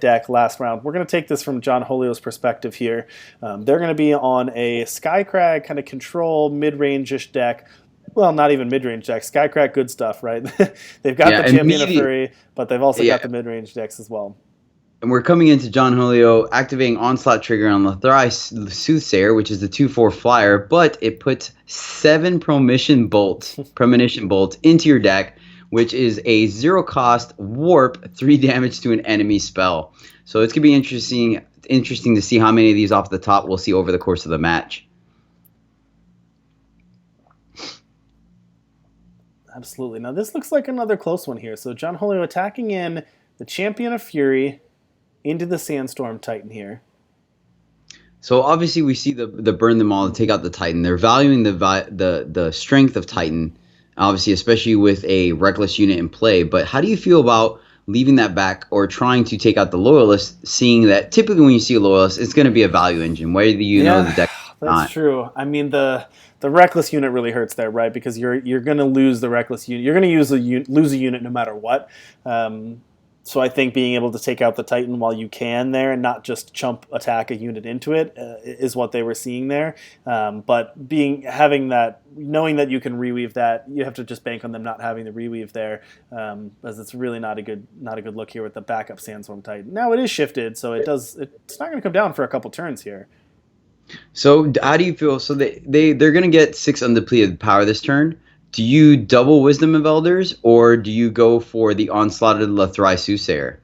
deck last round. We're going to take this from Johnholio's perspective here. They're going to be on a Skycrag kind of control mid-range-ish deck. Well, not even mid-range deck. Skycrag, good stuff, right? They've got Yeah, the Champion of immediate. Fury, but they've also got Yeah, the mid-range decks as well. and we're coming into Johnholio, activating Onslaught trigger on Lathrai Soothsayer, which is the 2/4 flyer, but it puts 7 premonition bolt into your deck, which is a 0 cost warp, 3 damage to an enemy spell. So it's gonna be interesting to see how many of these off the top we'll see over the course of the match. Absolutely. Now, this looks like another close one here. So Johnholio attacking in the Champion of Fury into the Sandstorm Titan here. So obviously we see the burn them all to take out the Titan. They're valuing the strength of Titan, obviously, especially with a reckless unit in play. But how do you feel about leaving that back or trying to take out the loyalist, seeing that typically when you see a loyalist, it's going to be a value engine, whether you know the deck or That's not. true. I mean, the reckless unit really hurts there, right? Because you're going to lose the reckless unit. You're going to lose a unit no matter what. So I think being able to take out the Titan while you can there and not just chump attack a unit into it is what they were seeing there. But having that, knowing that you can reweave that, you have to just bank on them not having the reweave there, as it's really not a good look here with the backup Sandstorm Titan. Now it is shifted, so it's not going to come down for a couple turns here. So how do you feel? So they're going to get 6 undepleted power this turn. Do you double Wisdom of Elders, or do you go for the onslaughted Lathrai Soothsayer?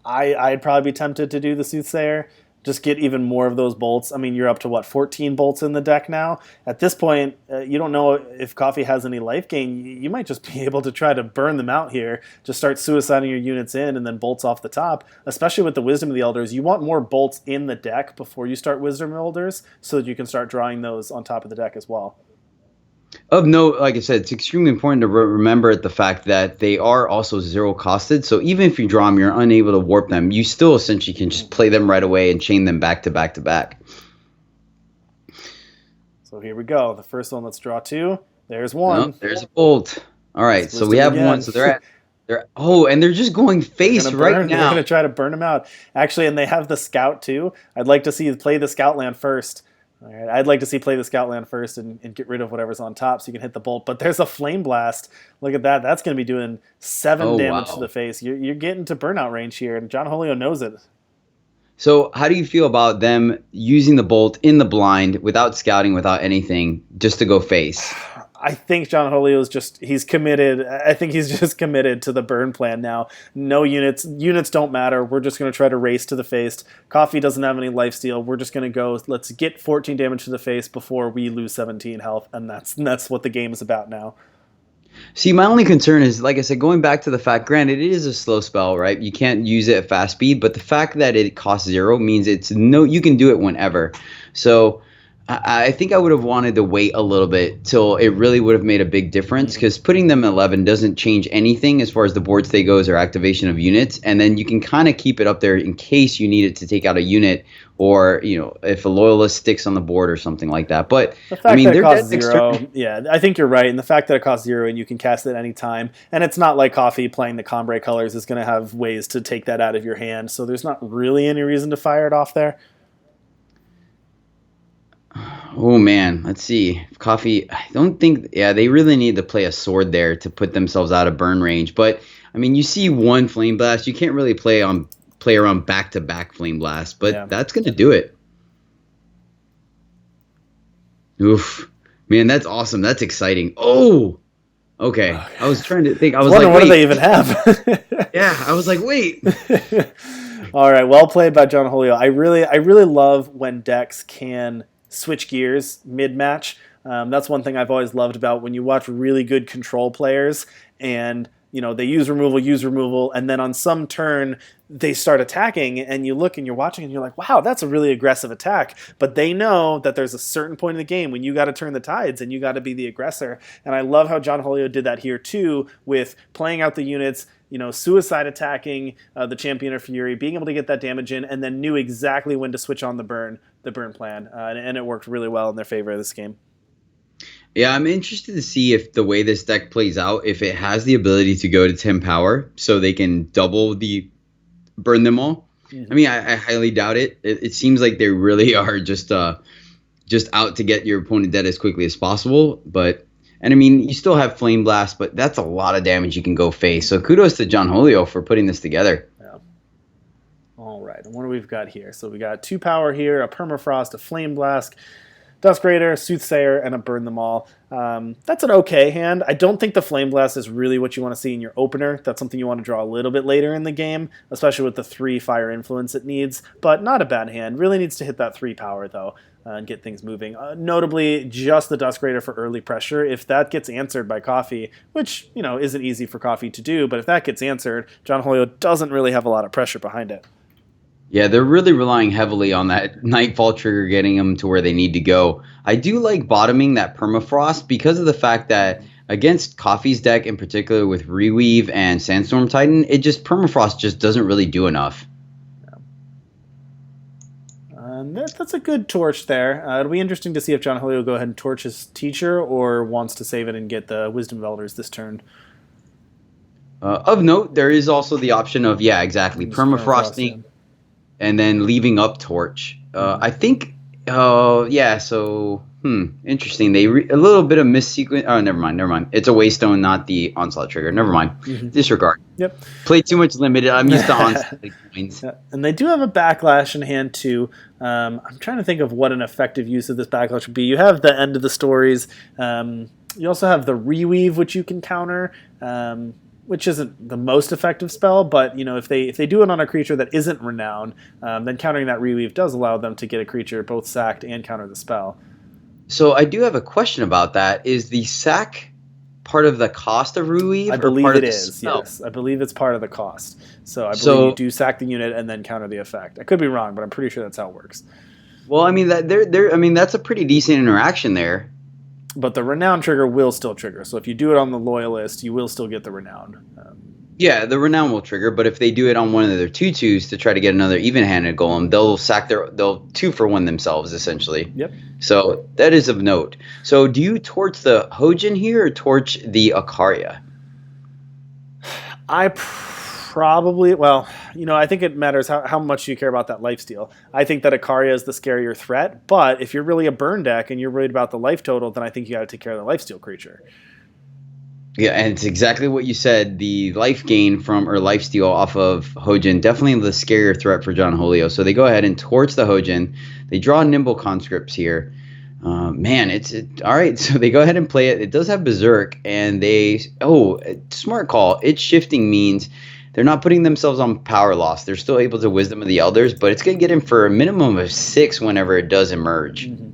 I'd probably be tempted to do the Soothsayer. Just get even more of those bolts. I mean, you're up to what, 14 bolts in the deck now? At this point, you don't know if Coffee has any life gain. You might just be able to try to burn them out here. Just start suiciding your units in and then bolts off the top. Especially with the Wisdom of the Elders, you want more bolts in the deck before you start Wisdom of Elders so that you can start drawing those on top of the deck as well. Of note, like I said, it's extremely important to remember the fact that they are also 0 costed. So even if you draw them, you're unable to warp them. You still essentially can just play them right away and chain them back to back to back. So here we go. The first one, let's draw 2. There's 1. Oh, there's a bolt. All right, Let's so list we them have again. 1. So and they're just going face right They're now. going to try to burn them out. Actually, and they have the Scout too. I'd like to see play the Scout land first. All right, I'd like to see play the Scout land first and get rid of whatever's on top so you can hit the bolt. But there's a Flame Blast. Look at that. That's going to be doing 7 damage to Wow. the face. You're getting to burnout range here, and Johnholio knows it. So how do you feel about them using the bolt in the blind without scouting, without anything, just to go face? I think Johnholio he's committed. I think he's just committed to the burn plan now. No units. Units don't matter. We're just going to try to race to the face. Coffee doesn't have any lifesteal. We're just going to go, let's get 14 damage to the face before we lose 17 health. And that's what the game is about now. See, my only concern is, like I said, going back to the fact, granted, it is a slow spell, right? You can't use it at fast speed, but the fact that it costs 0 means you can do it whenever. So I think I would have wanted to wait a little bit till it really would have made a big difference, because putting them at 11 doesn't change anything as far as the board state goes or activation of units. And then you can kind of keep it up there in case you need it to take out a unit, or if a loyalist sticks on the board or something like that. But The fact I mean, that it they're costs dead 0, yeah, I think you're right. And the fact that it costs 0 and you can cast it any time, and it's not like Coffee playing the Combray colors is going to have ways to take that out of your hand. So there's not really any reason to fire it off there. Oh man, let's see. Coffee, I don't think, yeah, they really need to play a sword there to put themselves out of burn range. But I mean, you see one Flame Blast, you can't really play around back to back Flame Blast, but Yeah. that's gonna do it. Oof, man, that's awesome. That's exciting. Oh, okay. I was trying to think. I was Wondering like, what do they wait. even have? Yeah, I was like, wait. All right, well played by Johnholio. I really love when decks can switch gears mid-match. That's one thing I've always loved about when you watch really good control players, and they use removal, and then on some turn they start attacking, and you look and you're watching and you're like, wow, that's a really aggressive attack. But they know that there's a certain point in the game when you got to turn the tides and you got to be the aggressor. And I love how Johnholio did that here too, with playing out the units, suicide attacking the Champion of Fury, being able to get that damage in, and then knew exactly when to switch on the burn plan, and it worked really well in their favor this game. Yeah, I'm interested to see if the way this deck plays out, if it has the ability to go to 10 power, so they can double the burn them all. I mean, I highly doubt it. It seems like they really are just out to get your opponent dead as quickly as possible. And I mean, you still have Flame Blast, but that's a lot of damage you can go face. So kudos to Johnholio for putting this together. Yeah. All right, and what do we've got here? So we got 2 power here, a Permafrost, a Flame Blast, Dusk Raider, Soothsayer, and a Burn Them All. That's an okay hand. I don't think the Flame Blast is really what you want to see in your opener. That's something you want to draw a little bit later in the game, especially with the 3 fire influence it needs, but not a bad hand. Really needs to hit that 3 power, though, and get things moving. Notably, just the Dusk Raider for early pressure. If that gets answered by Coffee, which, isn't easy for Coffee to do, but if that gets answered, Johnholio doesn't really have a lot of pressure behind it. Yeah, they're really relying heavily on that Nightfall trigger getting them to where they need to go. I do like bottoming that Permafrost because of the fact that against Coffee's deck in particular with Reweave and Sandstorm Titan, Permafrost just doesn't really do enough. That's a good torch there. It'll be interesting to see if Johnholio will go ahead and torch his teacher or wants to save it and get the Wisdom of Elders this turn. Of note, there is also the option of, permafrosting. And then leaving up torch. I think, interesting. A little bit of missequence. Oh, never mind. It's a Waystone, not the Onslaught trigger. Never mind. Disregard. Yep. Played too much limited. I'm used to Onslaught coins. Yeah. And they do have a Backlash in hand, too. I'm trying to think of what an effective use of this Backlash would be. You have the End of the Stories. You also have the Reweave, which you can counter. Which isn't the most effective spell, but if they do it on a creature that isn't renowned, then countering that Reweave does allow them to get a creature both sacked and counter the spell. So I do have a question about that. Is the sack part of the cost of Reweave? I believe it is, yes. I believe it's part of the cost. So I believe you do sack the unit and then counter the effect. I could be wrong, but I'm pretty sure that's how it works. Well, I mean that's a pretty decent interaction there. But the Renown trigger will still trigger. So if you do it on the Loyalist, you will still get the Renown. Yeah, the Renown will trigger, but if they do it on one of their 2/2s to try to get another even-handed golem, they'll 2-for-1 themselves, essentially. Yep. So that is of note. So do you torch the Hojin here or torch the Akaria? I probably, I think it matters how much you care about that lifesteal. I think that Akaria is the scarier threat, but if you're really a burn deck and you're worried about the life total, then I think you got to take care of the lifesteal creature. Yeah, and it's exactly what you said. The life gain or lifesteal off of Hojin, definitely the scarier threat for Johnholio. So they go ahead and torch the Hojin. They draw Nimble Conscripts here. All right. So they go ahead and play it. It does have Berserk, and smart call. Its shifting means they're not putting themselves on power loss. They're still able to Wisdom of the Elders, but it's going to get in for a minimum of 6 whenever it does emerge. Mm-hmm.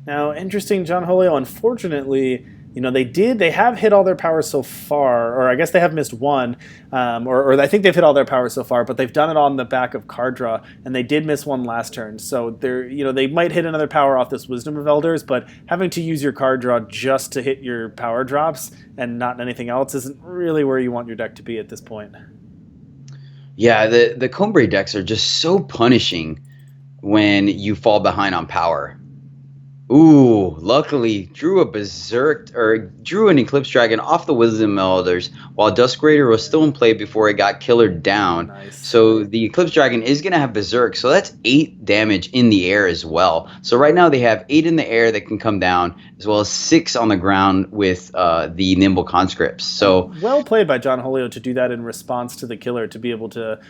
Now, interesting, Johnholio, unfortunately, they have hit all their powers so far, or I guess they have missed one, or I think they've hit all their powers so far, but they've done it on the back of card draw, and they did miss one last turn. So they might hit another power off this Wisdom of Elders, but having to use your card draw just to hit your power drops and not anything else isn't really where you want your deck to be at this point. Yeah, the Combre decks are just so punishing when you fall behind on power. Ooh, luckily drew an Eclipse Dragon off the Wisdom Elders while Dusk Raider was still in play before it got killered down. Nice. So the Eclipse Dragon is going to have Berserk, so that's 8 damage in the air as well. So right now they have 8 in the air that can come down, as well as 6 on the ground with the Nimble Conscripts. So well played by Johnholio to do that in response to the killer, to be able to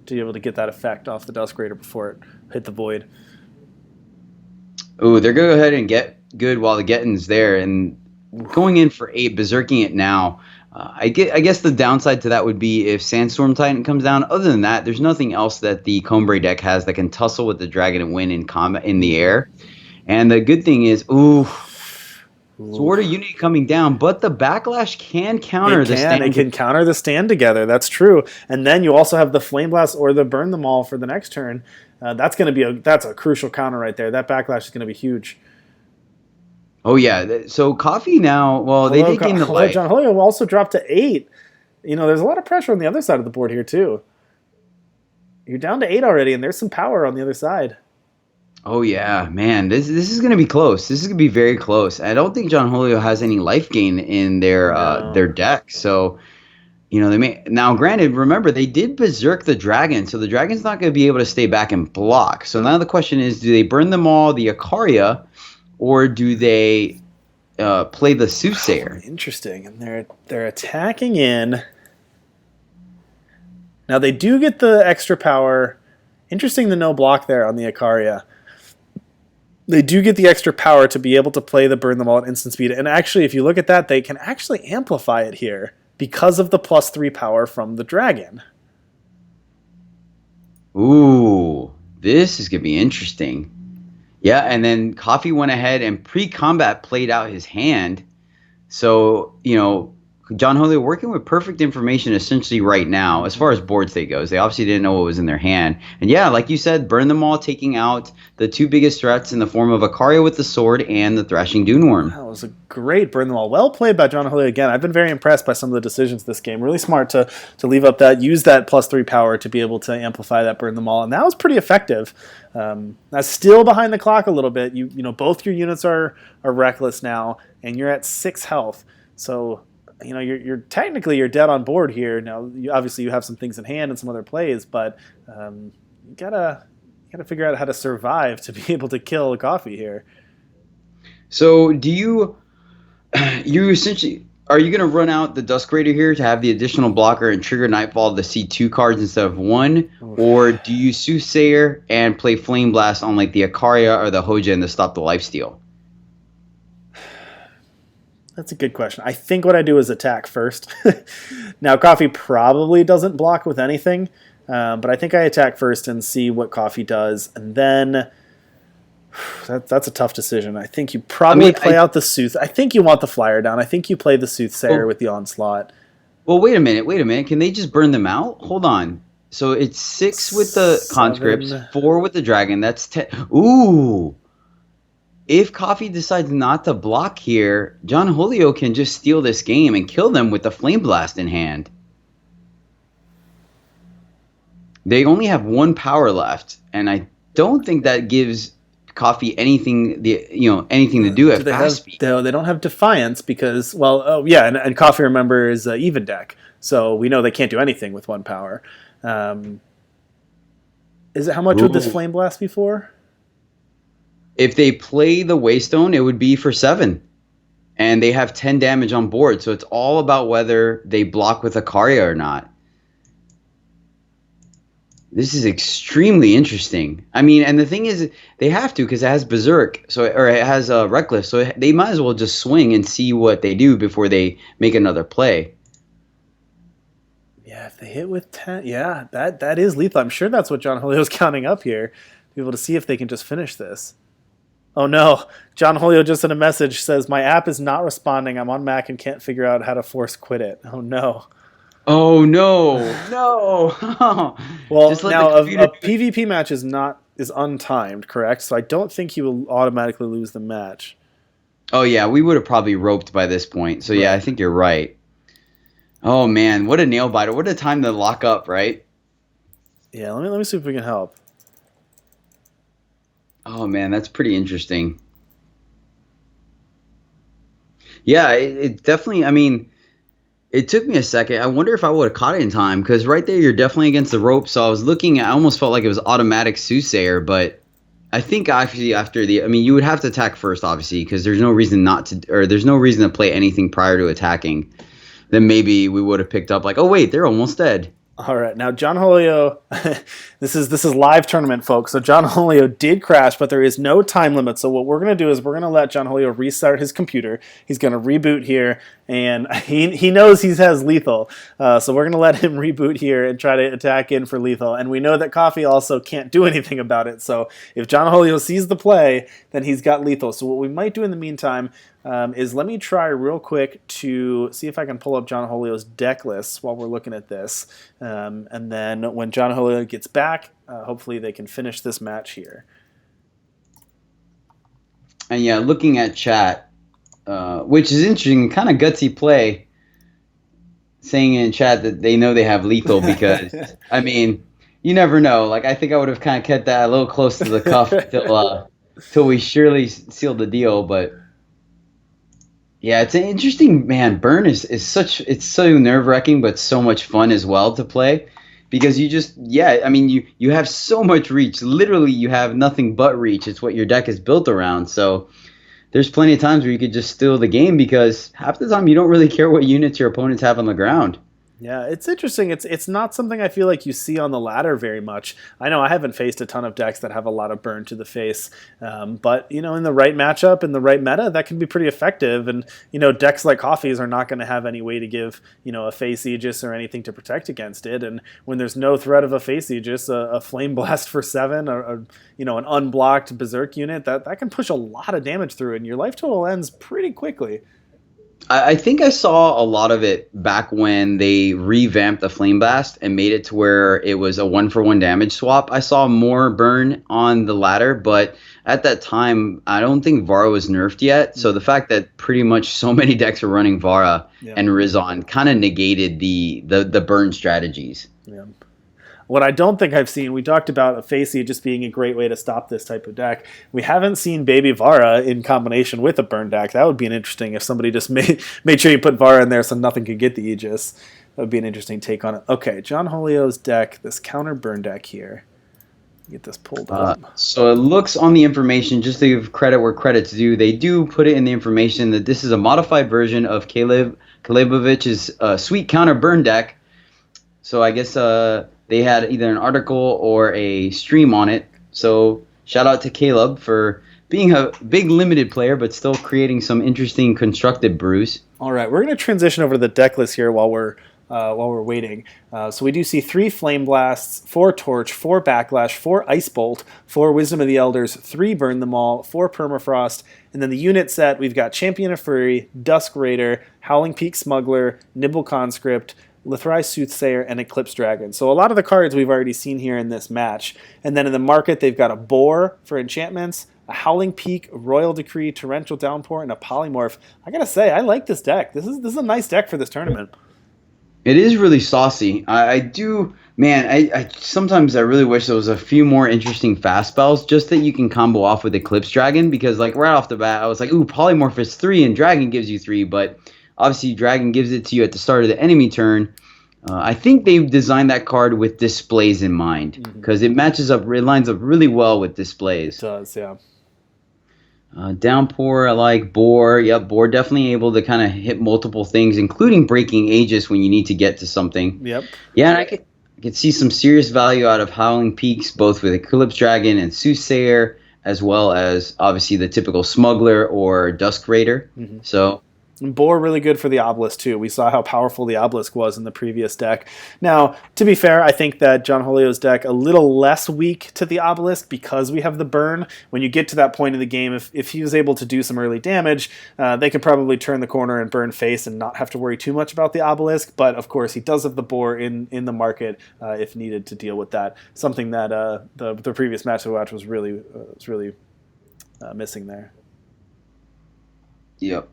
get that effect off the Dusk Raider before it hit the void. Ooh, they're going to go ahead and get good while the getting's there. And going in for 8, berserking it now. I guess the downside to that would be if Sandstorm Titan comes down. Other than that, there's nothing else that the Combre deck has that can tussle with the dragon and win in combat in the air. And the good thing is, Sword of Unity coming down, but the Backlash can counter the stand. It can counter the stand together. That's true. And then you also have the Flame Blast or the Burn Them All for the next turn. That's a crucial counter right there. That Backlash is going to be huge. Oh yeah. So Coffee now. They did gain the life. Johnholio also dropped to 8. There's a lot of pressure on the other side of the board here too. You're down to 8 already, and there's some power on the other side. Oh yeah, man, this is going to be close. This is going to be very close. I don't think Johnholio has any life gain in their deck. So They may now. Granted, remember they did berserk the dragon, so the dragon's not going to be able to stay back and block. So now the question is, do they burn them all, the Ikaria, or do they play the Soothsayer? Interesting. And they're attacking in. Now they do get the extra power. Interesting, the no block there on the Ikaria. They do get the extra power to be able to play the burn them all at instant speed. And actually, if you look at that, they can actually amplify it here because of the +3 power from the dragon. Ooh, this is going to be interesting. Yeah, and then Coffee went ahead and pre-combat played out his hand. So, Johnholio working with perfect information essentially right now as far as board state goes. They obviously didn't know what was in their hand. And yeah, like you said, burn them all, taking out the two biggest threats in the form of Ikaria with the sword and the Thrashing Duneworm. That was a great burn them all. Well played by Johnholio again. I've been very impressed by some of the decisions this game. Really smart to leave up that, use that +3 power to be able to amplify that burn them all. And that was pretty effective. That's still behind the clock a little bit. Both your units are reckless now, and you're at 6 health. So you're technically you're dead on board here. Now, obviously you have some things in hand and some other plays, but you gotta figure out how to survive to be able to kill a Coffee here. So, do you essentially are you going to run out the Dusk Raider here to have the additional blocker and trigger Nightfall to see 2 cards instead of 1, or do you Soothsayer and play Flame Blast on like the Ikaria or the Hoja to stop the lifesteal? That's a good question. I think what I do is attack first. Now, Coffee probably doesn't block with anything, but I think I attack first and see what Coffee does, and then that's a tough decision. I think you probably play out the Sooth. I think you want the flyer down. I think you play the Soothsayer with the Onslaught. Well, wait a minute. Can they just burn them out? Hold on. So it's 6 with the conscripts, 4 with the dragon. That's 10. Ooh. If Coffee decides not to block here, Johnholio can just steal this game and kill them with the Flame Blast in hand. They only have 1 power left, and I don't think that gives Coffee anything to do at fast speed. They don't have Defiance because, and Coffee, remember, is an even deck, so we know they can't do anything with 1 power. Is it how much would this Flame Blast be for? If they play the Waystone, it would be for 7. And they have 10 damage on board, so it's all about whether they block with Ikaria or not. This is extremely interesting. I mean, and the thing is, they have to because it has Berserk, or it has Reckless, so they might as well just swing and see what they do before they make another play. Yeah, if they hit with 10, yeah, that is lethal. I'm sure that's what Johnholio's counting up here, to be able to see if they can just finish this. Oh no, Johnholio just sent a message, says, my app is not responding. I'm on Mac and can't figure out how to force quit it. Oh no. Oh no, no. Well, now a PvP match is untimed, correct? So I don't think he will automatically lose the match. Oh yeah, we would have probably roped by this point. So yeah, I think you're right. Oh man, what a nail biter. What a time to lock up, right? Yeah, let me see if we can help. Oh man, that's pretty interesting. Yeah, it definitely, I mean, it took me a second. I wonder if I would have caught it in time, because right there you're definitely against the rope. So I was looking, I almost felt like it was automatic Soothsayer, but I think actually you would have to attack first, obviously, because there's no reason there's no reason to play anything prior to attacking. Then maybe we would have picked up like, oh wait, they're almost dead. All right, now Johnholio, this is live tournament, folks. So Johnholio did crash, but there is no time limit. So what we're going to do is we're going to let Johnholio restart his computer. He's going to reboot here, and he knows he has lethal. So we're going to let him reboot here and try to attack in for lethal. And we know that Coffee also can't do anything about it. So if Johnholio sees the play, then he's got lethal. So what we might do in the meantime is let me try real quick to see if I can pull up Johnholio's deck lists while we're looking at this. And then when Johnholio gets back, hopefully they can finish this match here. And yeah, looking at chat, which is interesting, kind of gutsy play, saying in chat that they know they have lethal because, I mean, you never know. Like, I think I would have kind of kept that a little close to the cuff till we surely sealed the deal, but... Yeah, it's an interesting man. Burn is such it's so nerve wracking, but so much fun as well to play, because you just yeah, I mean you have so much reach. Literally, you have nothing but reach. It's what your deck is built around. So there's plenty of times where you could just steal the game because half the time you don't really care what units your opponents have on the ground. Yeah, it's interesting. It's not something I feel like you see on the ladder very much. I know I haven't faced a ton of decks that have a lot of burn to the face, but in the right matchup, in the right meta, that can be pretty effective. And decks like Coffee's are not going to have any way to give a face Aegis or anything to protect against it. And when there's no threat of a face Aegis, a Flame Blast for 7, or an unblocked Berserk unit that can push a lot of damage through it, and your life total ends pretty quickly. I think I saw a lot of it back when they revamped the Flame Blast and made it to where it was a 1-for-1 damage swap. I saw more burn on the ladder, but at that time, I don't think Vara was nerfed yet. So the fact that pretty much so many decks were running Vara and Rizon kind of negated the burn strategies. Yeah. What I don't think I've seen, we talked about a Facey just being a great way to stop this type of deck. We haven't seen Baby Vara in combination with a burn deck. That would be an interesting if somebody just made sure you put Vara in there so nothing could get the Aegis. That would be an interesting take on it. Okay, Johnholio's deck, this counter burn deck here. Get this pulled up. So it looks on the information, just to give credit where credit's due, they do put it in the information that this is a modified version of Kalevovich's sweet counter burn deck. So I guess they had either an article or a stream on it. So shout out to Caleb for being a big limited player, but still creating some interesting constructed brews. All right, we're going to transition over to the deck list here while we're waiting. So we do see 3 Flame Blasts, 4 Torch, 4 Backlash, 4 Ice Bolt, 4 Wisdom of the Elders, 3 Burn Them All, 4 Permafrost, and then the unit set, we've got Champion of Fury, Dusk Raider, Howling Peak Smuggler, Nibble Conscript, Lithrai Soothsayer, and Eclipse Dragon. So a lot of the cards we've already seen here in this match. And then in the market, they've got a Boar for enchantments, a Howling Peak, a Royal Decree, Torrential Downpour, and a Polymorph. I gotta say, I like this deck. This is a nice deck for this tournament. It is really saucy. I do, man. I sometimes I really wish there was a few more interesting fast spells just that you can combo off with Eclipse Dragon, because like right off the bat, I was like, ooh, Polymorph is 3 and Dragon gives you 3, but obviously, Dragon gives it to you at the start of the enemy turn. I think they've designed that card with displays in mind, because it lines up really well with displays. It does, yeah. Downpour, I like. Boar, yep, Boar definitely able to kind of hit multiple things, including breaking Aegis when you need to get to something. Yep. Yeah, and I could see some serious value out of Howling Peaks, both with Eclipse Dragon and Soothsayer, as well as obviously the typical Smuggler or Dusk Raider. So. And Boar really good for the Obelisk, too. We saw how powerful the Obelisk was in the previous deck. Now, to be fair, I think that Johnholio's deck a little less weak to the Obelisk because we have the burn. When you get to that point in the game, if he was able to do some early damage, they could probably turn the corner and burn face and not have to worry too much about the Obelisk. But, of course, he does have the Boar in the market if needed to deal with that. Something that the previous match we watched was really missing there. Yep.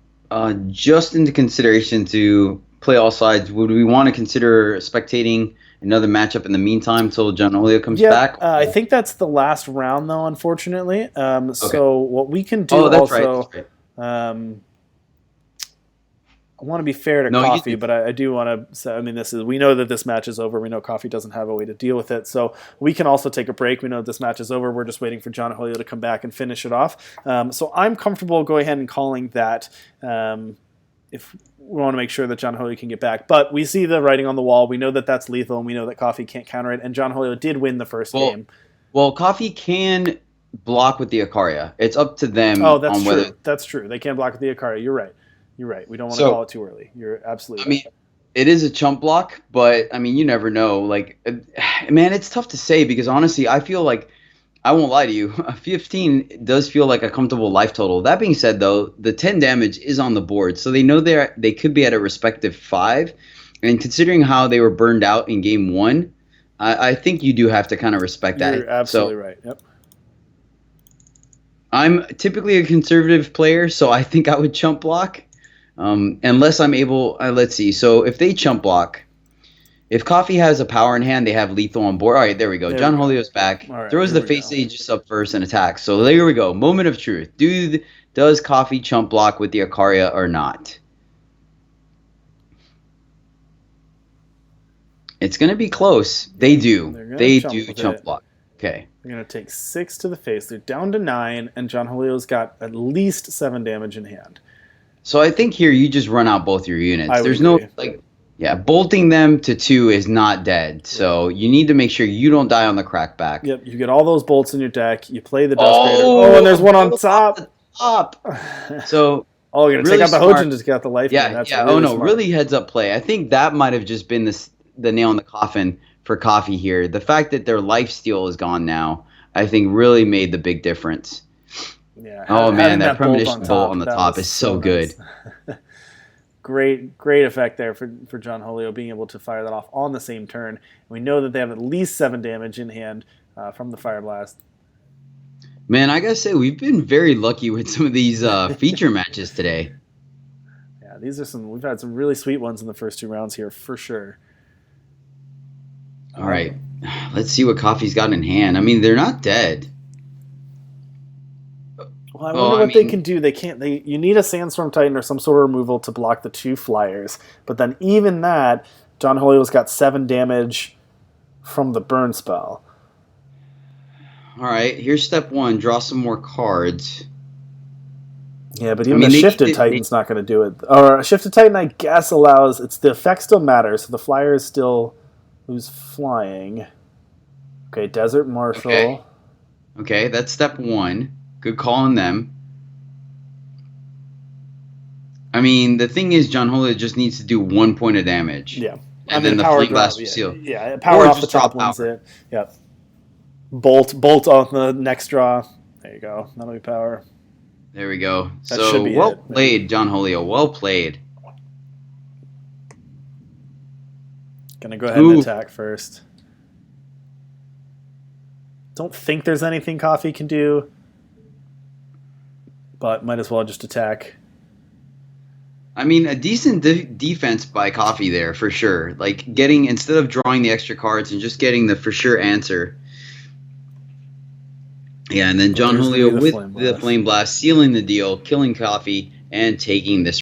Just into consideration to play all sides, would we want to consider spectating another matchup in the meantime until Johnholio comes back? I think that's the last round, though, unfortunately. Okay. So what we can do also... Right. I want to be fair to Coffee, but I do want to say, I mean, we know that this match is over. We know Coffee doesn't have a way to deal with it. So we can also take a break. We know that this match is over. We're just waiting for Johnholio to come back and finish it off. So I'm comfortable going ahead and calling that if we want to make sure that Johnholio can get back. But we see the writing on the wall. We know that that's lethal, and we know that Coffee can't counter it. And Johnholio did win the first game. Well, Coffee can block with the Ikaria. It's up to them. Oh, that's true. That's true. They can block with the Ikaria. You're right. You're right. We don't want to call it too early. You're absolutely right. I mean, it is a chump block, but, I mean, you never know. Like, man, it's tough to say because, honestly, I feel like, I won't lie to you, a 15 does feel like a comfortable life total. That being said, though, the 10 damage is on the board, so they know they could be at a respective 5. And considering how they were burned out in Game 1, I think you do have to kind of respect that. You're absolutely right. Yep. I'm typically a conservative player, so I think I would chump block. Unless I'm able, let's see. So if they chump block, if Coffee has a power in hand, they have lethal on board. All right, there we go. Johnholio's back. Right, throws the face Aegis up first and attacks. So there we go. Moment of truth. Does Does Coffee chump block with the Icaria or not? It's going to be close. They do. They do chump block. Okay. They're going to take 6 to the face. They're down to 9, and Johnholio's got at least 7 damage in hand. So I think here you just run out both your units. There's agree. Bolting them to 2 is not dead. So you need to make sure you don't die on the crackback. Yep, you get all those bolts in your deck. You play the Dust Raider. Oh, and there's one on top. So you're going to take out the Hojin to get out the life. Yeah, That's yeah. Really smart. Really heads up play. I think that might have just been the nail in the coffin for Coffee here. The fact that their lifesteal is gone now, I think really made the big difference. Yeah. Oh man, that premonition bolt on the top is so good. Nice. Great effect there for Johnholio being able to fire that off on the same turn. We know that they have at least 7 damage in hand from the Fire Blast. Man, I gotta say we've been very lucky with some of these feature matches today. Yeah, we've had some really sweet ones in the first 2 rounds here for sure. All right, let's see what Coffee's got in hand. I mean, they're not dead. Well, I wonder what they can do. They can't. You need a Sandstorm Titan or some sort of removal to block the 2 flyers. But then even that, Johnholio's got 7 damage from the burn spell. All right, here's step 1. Draw some more cards. Yeah, but even the Shifted Titan's not going to do it. Or a Shifted Titan, I guess, allows... the effect still matters, so the Flyers still lose flying. Okay, Desert Marshal. Okay, that's step 1. Good call on them. I mean, the thing is, Johnholio just needs to do 1 point of damage. Yeah. And then the Flame Blast will seal. Yeah, power off the top one's it. Yep. Bolt on the next draw. There you go. That'll be power. There we go. That should be well played, Johnholio. Well played. Gonna go ahead and attack first. Don't think there's anything Coffee can do, but might as well just attack. I mean, a decent defense by Coffee there, for sure. Like, instead of drawing the extra cards and just getting the for sure answer. Yeah, and then Johnholio with the Flame Blast, sealing the deal, killing Coffee, and taking this